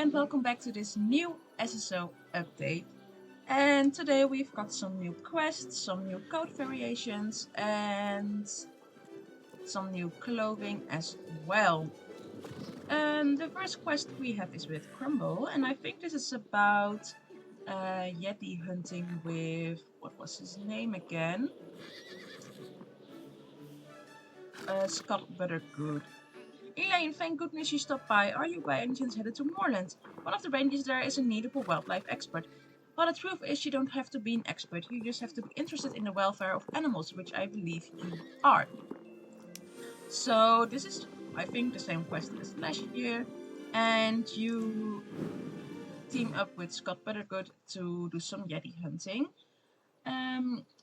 and welcome back to this new SSO update. And today we've got some new quests, some new code variations, and some new clothing as well. The first quest we have is with Crumble, and I think this is about Yeti hunting with, what was his name again? Scott Buttergood. Elaine, thank goodness you stopped by. Are you by any chance headed to Moorland? One of the rangers there is in need of a wildlife expert. Well, the truth is you don't have to be an expert, you just have to be interested in the welfare of animals, which I believe you are. So this is, I think, the same quest as last year, and you team up with Scott Buttergood to do some Yeti hunting.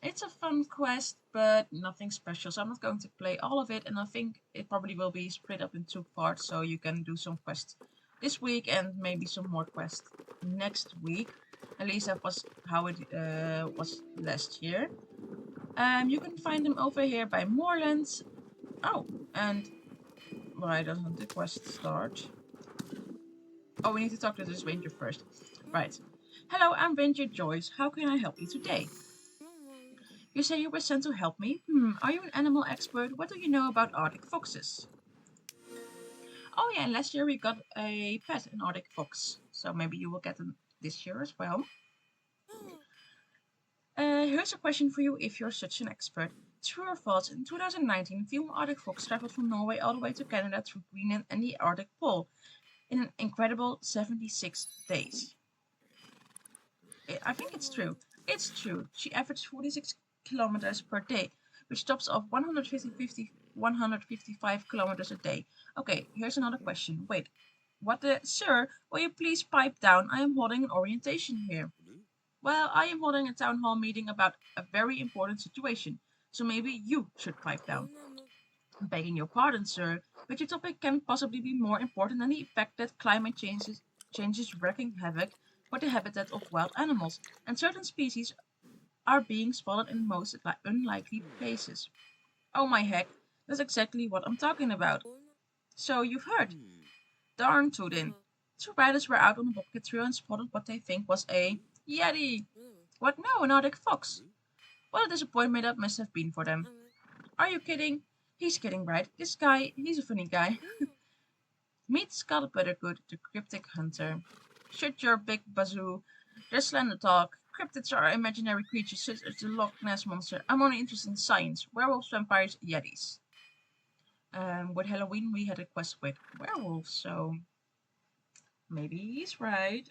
It's a fun quest, but nothing special, so I'm not going to play all of it, and I think it probably will be split up in two parts, so you can do some quests this week and maybe some more quests next week. At least that was how it was last year. You can find them over here by Moorland. Oh, and why doesn't the quest start? Oh, we need to talk to this ranger first. Right. Hello, I'm Ranger Joyce. How can I help you today? You say you were sent to help me? Are you an animal expert? What do you know about Arctic foxes? Oh yeah, last year we got a pet, an Arctic fox. So maybe you will get them this year as well. Here's a question for you if you're such an expert. True or false, in 2019, female Arctic fox traveled from Norway all the way to Canada through Greenland and the Arctic Pole in an incredible 76 days. I think it's true. It's true. She averaged 46 kilometers per day, which tops off 155 kilometers a day. Okay, here's another question. Wait, what the... Sir, will you please pipe down? I am holding an orientation here. Well, I am holding a town hall meeting about a very important situation, so maybe you should pipe down. Begging your pardon, sir, but your topic can possibly be more important than the fact that climate change is wreaking havoc for the habitat of wild animals, and certain species are being spotted in most unlikely places. Oh my heck, that's exactly what I'm talking about. So you've heard. Darn tootin'. Two riders were out on a bobcat trail and spotted what they think was a Yeti. What no, an Arctic fox. What a disappointment that must have been for them. Are you kidding? He's kidding, right? This guy, he's a funny guy. Meet Scott Buttergood, the cryptic hunter. Shut your big bazoo. There's slender talk. Cryptids are imaginary creatures such as the Loch Ness monster. I'm only interested in science. Werewolves, vampires, yetis. With Halloween we had a quest with werewolves, so maybe he's right.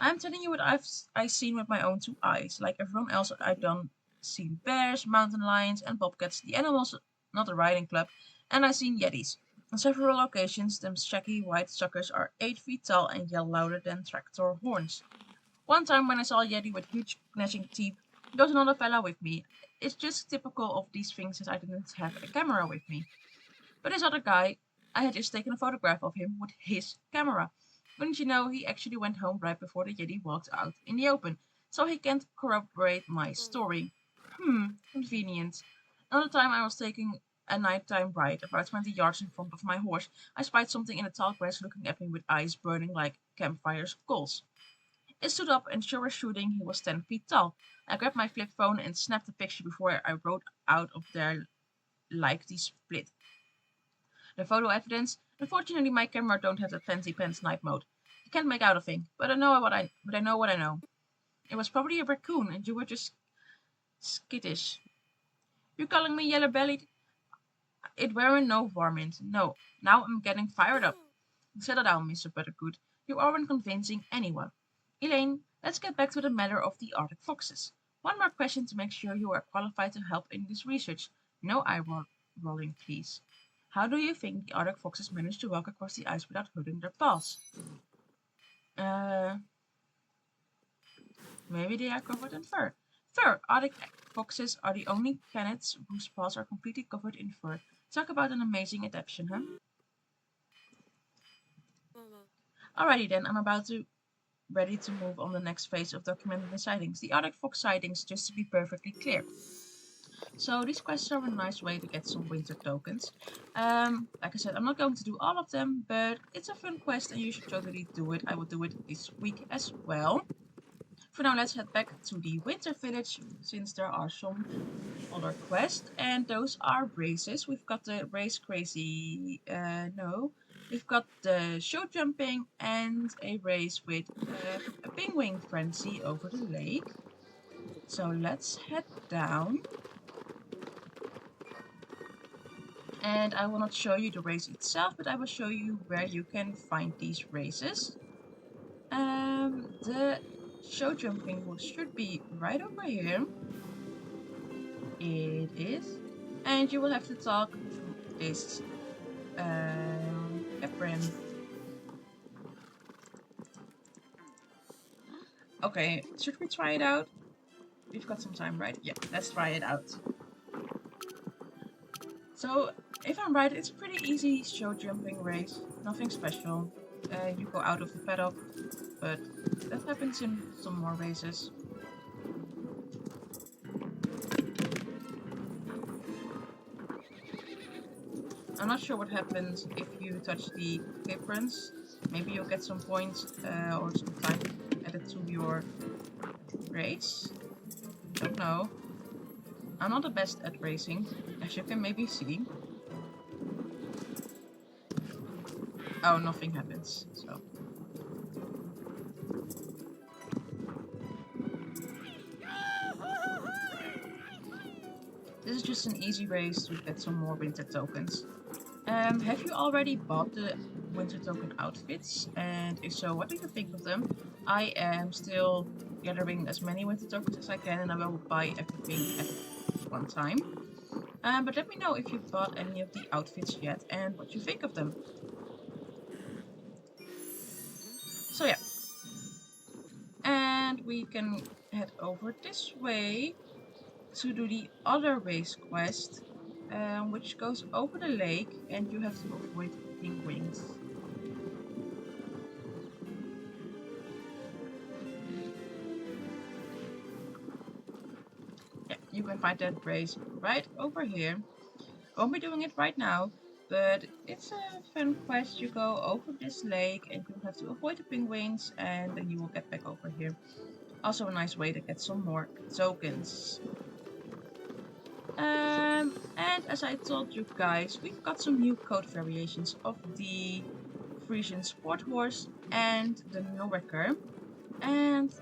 I'm telling you what I've seen with my own two eyes. Like everyone else, I've seen bears, mountain lions, and bobcats. The animals, not a riding club, and I've seen yetis. On several occasions, them shaggy white suckers are 8 feet tall and yell louder than tractor horns. One time when I saw a yeti with huge gnashing teeth, there was another fella with me. It's just typical of these things that I didn't have a camera with me. But this other guy, I had just taken a photograph of him with his camera. Wouldn't you know, he actually went home right before the Yeti walked out in the open, so he can't corroborate my story. Convenient. Another time I was taking a nighttime ride about 20 yards in front of my horse. I spied something in the tall grass looking at me with eyes burning like campfires coals. It stood up and sure as shooting he was 10 feet tall. I grabbed my flip phone and snapped a picture before I rode out of there like the split. The photo evidence. Unfortunately, my camera don't have the fancy pants night mode. You can't make out a thing, but I know what I know. It was probably a raccoon, and you were just skittish. You calling me yellow bellied? It weren't no varmint. No. Now I'm getting fired up. Settle down, Mr. Buttergood. You aren't convincing anyone. Elaine, let's get back to the matter of the Arctic foxes. One more question to make sure you are qualified to help in this research. No rolling, please. How do you think the Arctic foxes manage to walk across the ice without hurting their paws? Uh, Maybe they are covered in fur. Fur! Arctic foxes are the only canids whose paws are completely covered in fur. Talk about an amazing adaptation, huh? Alrighty then, I'm about to ready to move on the next phase of documenting the sightings. The Arctic fox sightings, just to be perfectly clear. So these quests are a nice way to get some winter tokens. Like I said, I'm not going to do all of them, but it's a fun quest and you should totally do it. I will do it this week as well. For now, let's head back to the winter village since there are some other quests, and those are races. We've got the race crazy, no. We've got the show jumping and a race with a penguin frenzy over the lake. So let's head down. And I will not show you the race itself, but I will show you where you can find these races. The show jumping should be right over here. It is. And you will have to talk to this Efren. Okay, should we try it out? We've got some time, right? Yeah, let's try it out. So, if I'm right, it's a pretty easy show jumping race. Nothing special. You go out of the paddock, but that happens in some more races. I'm not sure what happens if you touch the aprons. Maybe you'll get some points or some time added to your race. Don't know. I'm not the best at racing, as you can maybe see. Oh, nothing happens, so. This is just an easy race to get some more winter tokens. Have you already bought the winter token outfits? And if so, what do you think of them? I am still gathering as many winter tokens as I can, and I will buy everything at one time. But let me know if you've bought any of the outfits yet and what you think of them. So yeah. And we can head over this way to do the other race quest, which goes over the lake, and you have to avoid penguins. Yeah, you can find that race right over here. Won't be doing it right now, but it's a fun quest. You go over this lake and you have to avoid the penguins, and then you will get back over here. Also a nice way to get some more tokens. And as I told you guys, we've got some new code variations of the Frisian Sport Horse and the Norwecker. And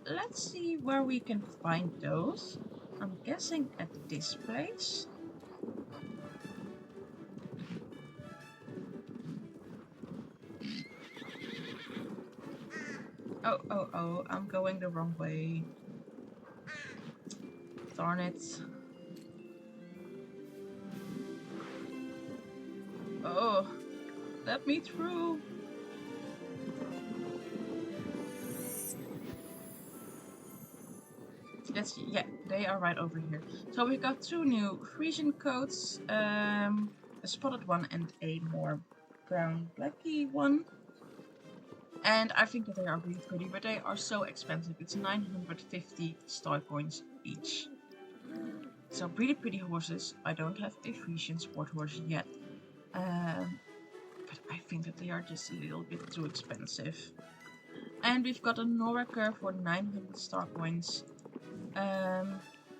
let's see where we can find those. I'm guessing at this place. Oh, I'm going the wrong way. Darn it. Oh, let me through. Let's see. Yeah, they are right over here. So we got two new Frisian coats, a spotted one and a more brown blacky one. And I think that they are really pretty, but they are so expensive. It's 950 star coins each. So really pretty horses. I don't have a Frisian sport horse yet. But I think that they are just a little bit too expensive. And we've got a Norwecker for 900 star coins. A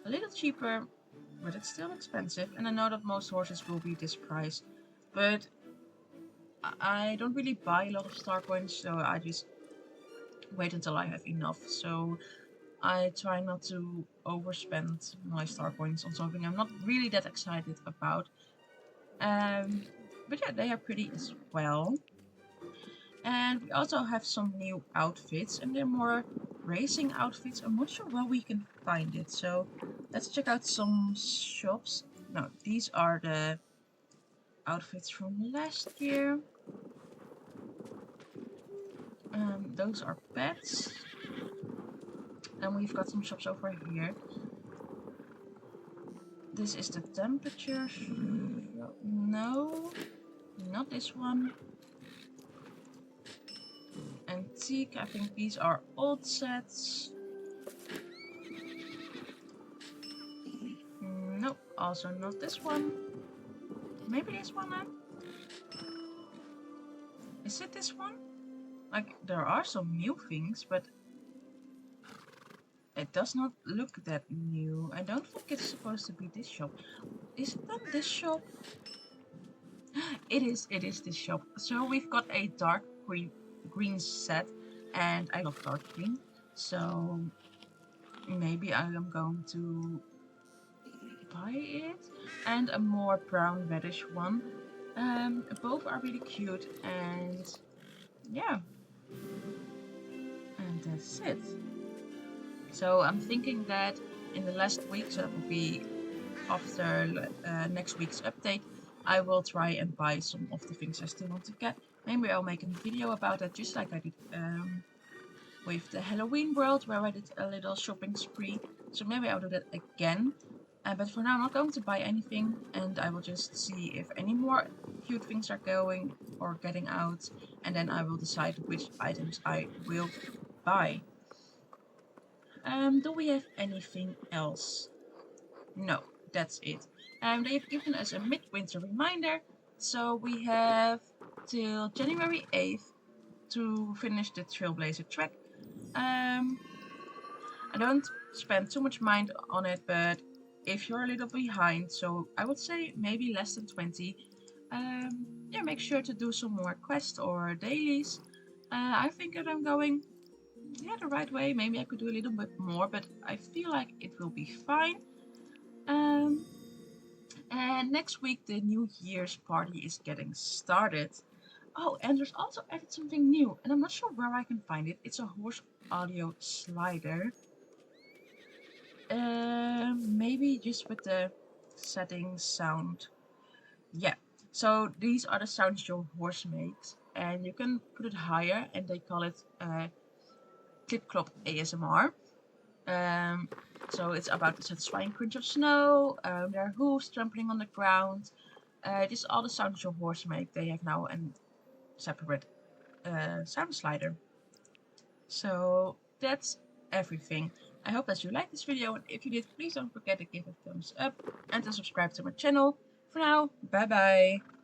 little cheaper, but it's still expensive. And I know that most horses will be this price. But I don't really buy a lot of star coins, so I just wait until I have enough. So I try not to overspend my star coins on something I'm not really that excited about. But yeah, they are pretty as well. And we also have some new outfits, and they're more racing outfits. I'm not sure where we can find it, so let's check out some shops. No, these are the outfits from last year. Those are pets. And we've got some shops over here. This is the temperature. No, not this one. Antique, I think these are old sets. Also not this one. Maybe this one then? Is it this one? Like, there are some new things, but it does not look that new. I don't think it's supposed to be this shop. Is it then this shop? It is this shop. So we've got a dark green set, and I love dark green. So maybe I am going to buy it, and a more brown reddish one. Both are really cute, and yeah, and that's it. So I'm thinking that in the last week, so that will be after next week's update, I will try and buy some of the things I still want to get. Maybe I'll make a video about that, just like I did with the Halloween world, where I did a little shopping spree. So maybe I'll do that again. But for now, I'm not going to buy anything, and I will just see if any more cute things are going or getting out, and then I will decide which items I will buy. Do we have anything else? No, that's it. They've given us a midwinter reminder, so we have till January 8th to finish the Trailblazer track. I don't spend too much mind on it, but if you're a little behind, so I would say maybe less than 20, yeah, make sure to do some more quests or dailies. I think that I'm going, yeah, the right way. Maybe I could do a little bit more, but I feel like it will be fine. And next week the New Year's party is getting started. Oh, and there's also added something new, and I'm not sure where I can find it. It's a horse audio slider. Maybe just with the settings sound. Yeah. So these are the sounds your horse makes, and you can put it higher, and they call it Clip Clop ASMR. So it's about the satisfying crunch of snow, their hooves trampling on the ground. Just all the sounds your horse make. They have now a separate sound slider. So that's everything. I hope that you liked this video, and if you did, please don't forget to give it a thumbs up and to subscribe to my channel. For now, bye bye!